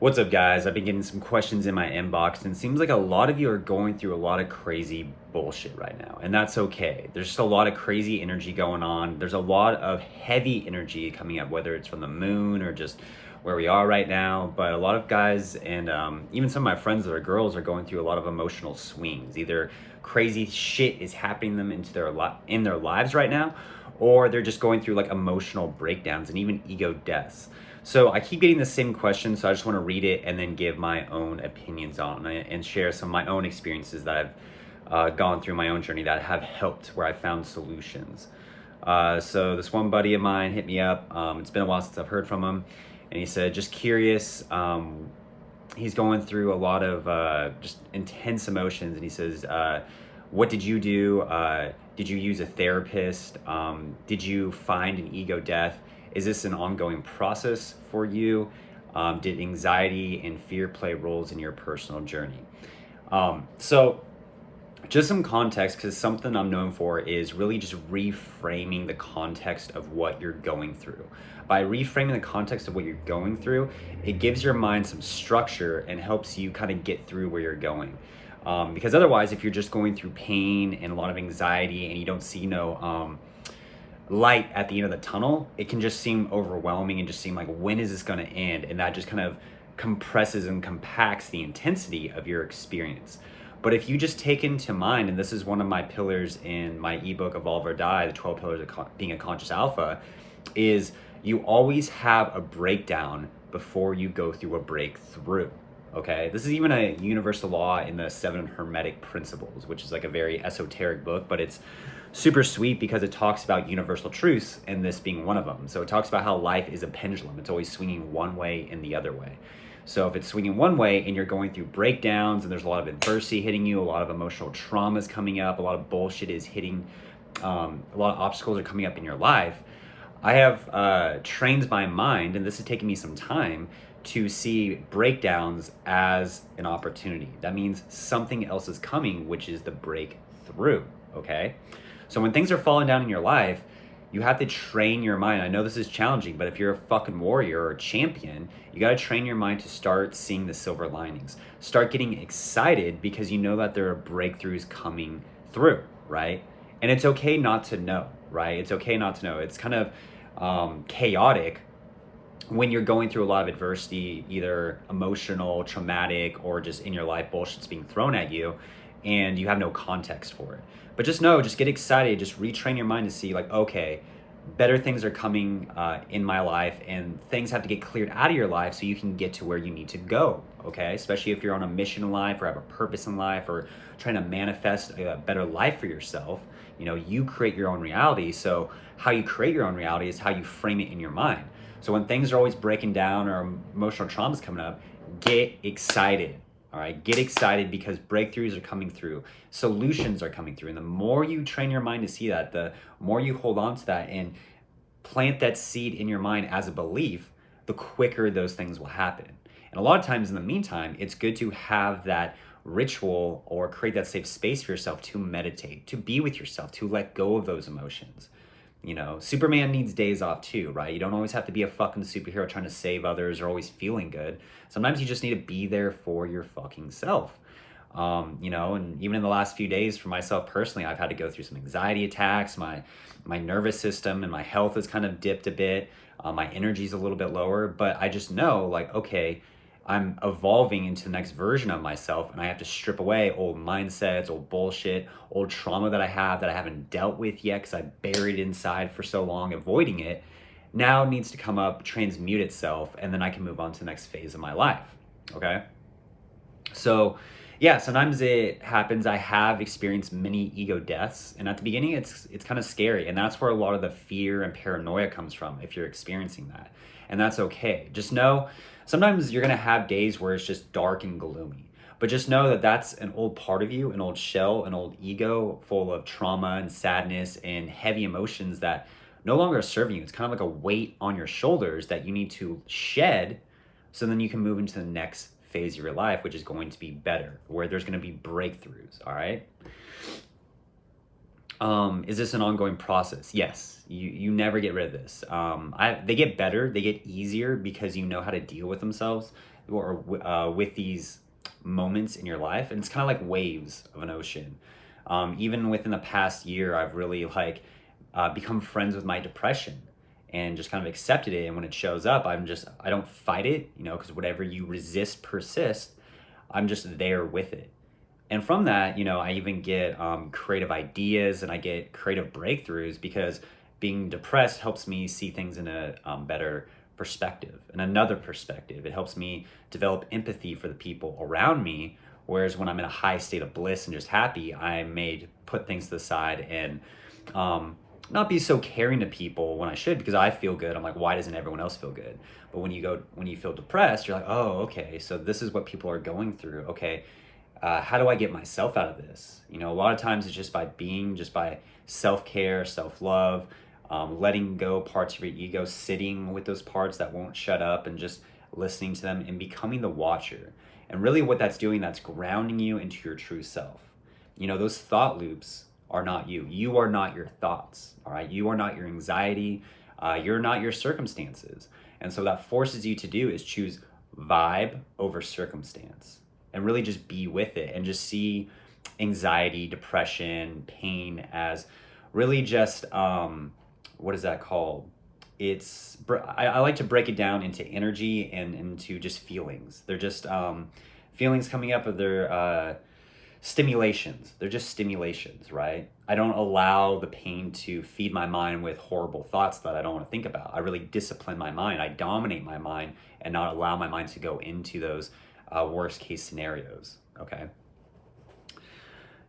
What's up, guys? I've been getting some questions in my inbox, and it seems like a lot of you are going through a lot of crazy bullshit right now, and that's okay. There's just a lot of crazy energy going on. There's a lot of heavy energy coming up, whether it's from the moon or just where we are right now. But a lot of guys and even some of my friends that are girls are going through a lot of emotional swings. Either crazy shit is happening them into in their lives right now, or they're just going through like emotional breakdowns and even ego deaths. So I keep getting the same question, so I just want to read it and then give my own opinions on it and share some of my own experiences that I've gone through my own journey that have helped, where I found solutions. So this one buddy of mine hit me up. It's been a while since I've heard from him, and he said, just curious. He's going through a lot of just intense emotions, and he says, what did you do? Did you use a therapist? Did you find an ego death? Is this an ongoing process for you? Did anxiety and fear play roles in your personal journey? So just some context, because something I'm known for is really just reframing the context of what you're going through. By reframing the context of what you're going through, it gives your mind some structure and helps you kind of get through where you're going. Because otherwise, if you're just going through pain and a lot of anxiety and you don't see no light at the end of the tunnel, it can just seem overwhelming and just seem like, when is this going to end? And that just kind of compresses and compacts the intensity of your experience. But if you just take into mind, and this is one of my pillars in my ebook, Evolve or Die, the 12 pillars of being a conscious alpha, is you always have a breakdown before you go through a breakthrough. Okay, this is even a universal law in the 7 Hermetic Principles, which is like a very esoteric book, but it's super sweet because it talks about universal truths, and this being one of them. So it talks about how life is a pendulum. It's always swinging one way and the other way. So if it's swinging one way and you're going through breakdowns and there's a lot of adversity hitting you, a lot of emotional trauma is coming up, a lot of bullshit is hitting, a lot of obstacles are coming up in your life, I have trained my mind, and this has taken me some time, to see breakdowns as an opportunity. That means something else is coming, which is the breakthrough, okay? So when things are falling down in your life, you have to train your mind. I know this is challenging, but if you're a fucking warrior or a champion, you got to train your mind to start seeing the silver linings. Start getting excited because you know that there are breakthroughs coming through, right? And it's okay not to know, right? It's okay not to know. It's kind of chaotic when you're going through a lot of adversity, either emotional, traumatic, or just in your life, bullshit's being thrown at you and you have no context for it. But just know, just get excited, just retrain your mind to see like, okay, better things are coming in my life, and things have to get cleared out of your life so you can get to where you need to go, okay? Especially if you're on a mission in life or have a purpose in life or trying to manifest a better life for yourself. You know, you create your own reality. So how you create your own reality is how you frame it in your mind. So when things are always breaking down or emotional trauma's coming up, get excited. All right, get excited because breakthroughs are coming through, solutions are coming through. And the more you train your mind to see that, the more you hold on to that and plant that seed in your mind as a belief, the quicker those things will happen. And a lot of times in the meantime, it's good to have that ritual or create that safe space for yourself to meditate, to be with yourself, to let go of those emotions. You know, Superman needs days off too, right? You don't always have to be a fucking superhero trying to save others or always feeling good. Sometimes you just need to be there for your fucking self. You know, and even in the last few days for myself personally, I've had to go through some anxiety attacks. My nervous system and my health has kind of dipped a bit. My energy's a little bit lower, but I just know like, okay, I'm evolving into the next version of myself, and I have to strip away old mindsets, old bullshit, old trauma that I haven't dealt with yet because I buried it inside for so long, avoiding it. Now it needs to come up, transmute itself, and then I can move on to the next phase of my life. Okay? So yeah, sometimes it happens. I have experienced many ego deaths, and at the beginning it's kind of scary, and that's where a lot of the fear and paranoia comes from if you're experiencing that. And that's okay. Just know sometimes you're going to have days where it's just dark and gloomy. But just know that that's an old part of you, an old shell, an old ego full of trauma and sadness and heavy emotions that no longer are serving you. It's kind of like a weight on your shoulders that you need to shed so then you can move into the next phase of your life, which is going to be better, where there's going to be breakthroughs, all right? Is this an ongoing process? Yes. You never get rid of this. They get better, they get easier because you know how to deal with themselves or with these moments in your life. And it's kind of like waves of an ocean. Even within the past year, I've really like become friends with my depression and just kind of accepted it. And when it shows up, I don't fight it, you know, because whatever you resist persists. I'm just there with it. And from that, you know, I even get creative ideas and I get creative breakthroughs because being depressed helps me see things in a better perspective, and another perspective. It helps me develop empathy for the people around me. Whereas when I'm in a high state of bliss and just happy, I may put things to the side and not be so caring to people when I should, because I feel good. I'm like, why doesn't everyone else feel good? But when you feel depressed, you're like, oh, okay, so this is what people are going through. Okay, how do I get myself out of this? You know, a lot of times it's just by self-care, self-love, letting go parts of your ego, sitting with those parts that won't shut up and just listening to them and becoming the watcher. And really what that's doing, that's grounding you into your true self. You know, those thought loops are not you. You are not your thoughts, all right? You are not your anxiety. You're not your circumstances. And so that forces you to do is choose vibe over circumstance and really just be with it and just see anxiety, depression, pain as really just, what is that called? I like to break it down into energy and into just feelings. They're just feelings coming up, of their stimulations. They're just stimulations, right? I don't allow the pain to feed my mind with horrible thoughts that I don't want to think about. I really discipline my mind. I dominate my mind and not allow my mind to go into those worst case scenarios, okay?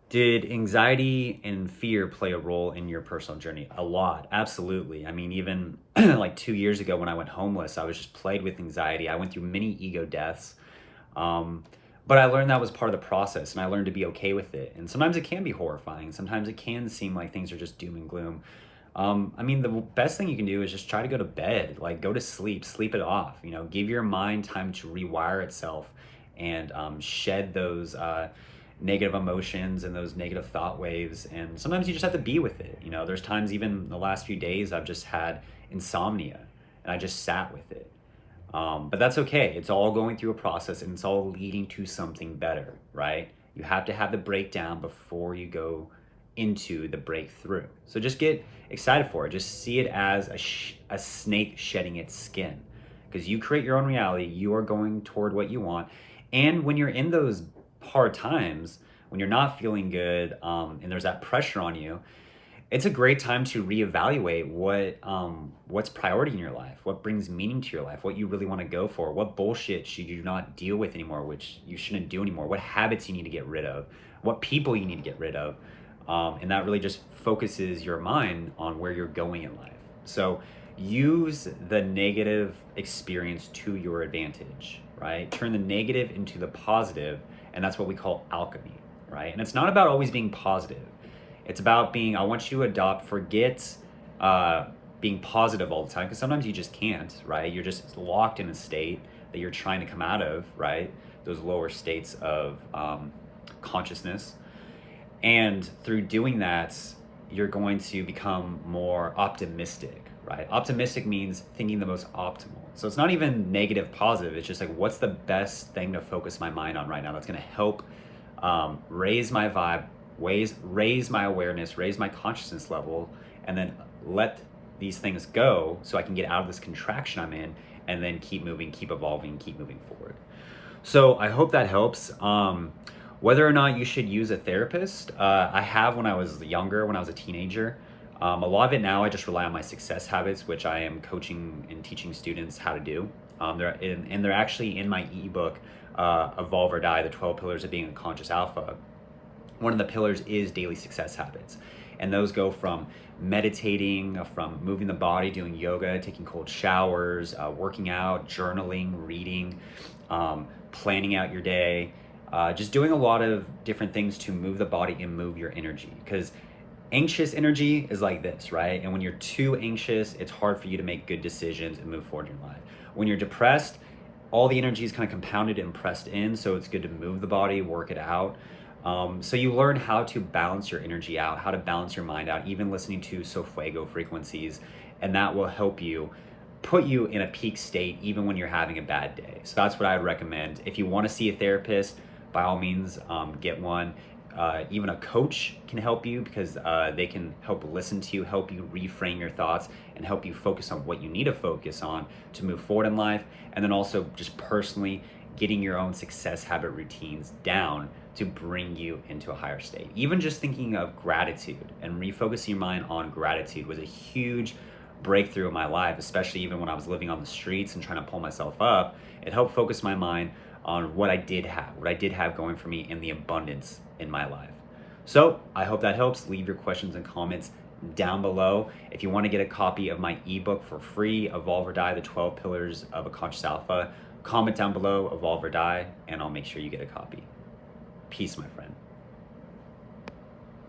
Did anxiety and fear play a role in your personal journey? A lot, absolutely. I mean, even like 2 years ago when I went homeless, I was just plagued with anxiety. I went through many ego deaths. But I learned that was part of the process, and I learned to be okay with it. And sometimes it can be horrifying. Sometimes it can seem like things are just doom and gloom. I mean, the best thing you can do is just try to go to bed, like go to sleep it off, you know, give your mind time to rewire itself and shed those negative emotions and those negative thought waves. And sometimes you just have to be with it. You know, there's times, even the last few days, I've just had insomnia and I just sat with it. But that's okay. It's all going through a process and it's all leading to something better, right? You have to have the breakdown before you go into the breakthrough. So just get excited for it. Just see it as a snake shedding its skin, because you create your own reality. You are going toward what you want. And when you're in those hard times, when you're not feeling good, and there's that pressure on you, it's a great time to reevaluate what's priority in your life, what brings meaning to your life, what you really want to go for, what bullshit should you not deal with anymore, which you shouldn't do anymore, what habits you need to get rid of, what people you need to get rid of. And that really just focuses your mind on where you're going in life. So use the negative experience to your advantage, right? Turn the negative into the positive, and that's what we call alchemy, right? And it's not about always being positive. It's about I want you to forget being positive all the time, because sometimes you just can't, right? You're just locked in a state that you're trying to come out of, right? Those lower states of consciousness. And through doing that, you're going to become more optimistic, right? Optimistic means thinking the most optimal. So it's not even negative, positive. It's just like, what's the best thing to focus my mind on right now that's going to help raise my vibe, raise my awareness, raise my consciousness level, and then let these things go so I can get out of this contraction I'm in and then keep moving, keep evolving, keep moving forward. So I hope that helps. Whether or not you should use a therapist, I have when I was younger, when I was a teenager. A lot of it now, I just rely on my success habits, which I am coaching and teaching students how to do. They're actually in my ebook, Evolve or Die, the 12 Pillars of Being a Conscious Alpha. One of the pillars is daily success habits. And those go from meditating, from moving the body, doing yoga, taking cold showers, working out, journaling, reading, planning out your day, just doing a lot of different things to move the body and move your energy. Because anxious energy is like this, right? And when you're too anxious, it's hard for you to make good decisions and move forward in your life. When you're depressed, all the energy is kind of compounded and pressed in, so it's good to move the body, work it out. So you learn how to balance your energy out, how to balance your mind out, even listening to Sofuego frequencies, and that will help you put you in a peak state even when you're having a bad day. So that's what I would recommend. If you want to see a therapist, by all means, get one. Even a coach can help you because they can help listen to you, help you reframe your thoughts, and help you focus on what you need to focus on to move forward in life. And then also just personally getting your own success habit routines down to bring you into a higher state. Even just thinking of gratitude and refocusing your mind on gratitude was a huge breakthrough in my life, especially even when I was living on the streets and trying to pull myself up. It helped focus my mind on what I did have going for me, and the abundance in my life. So I hope that helps. Leave your questions and comments down below. If you want to get a copy of my ebook for free, Evolve or Die, the 12 Pillars of a Conscious Alpha, comment down below, Evolve or Die, and I'll make sure you get a copy. Peace, my friend.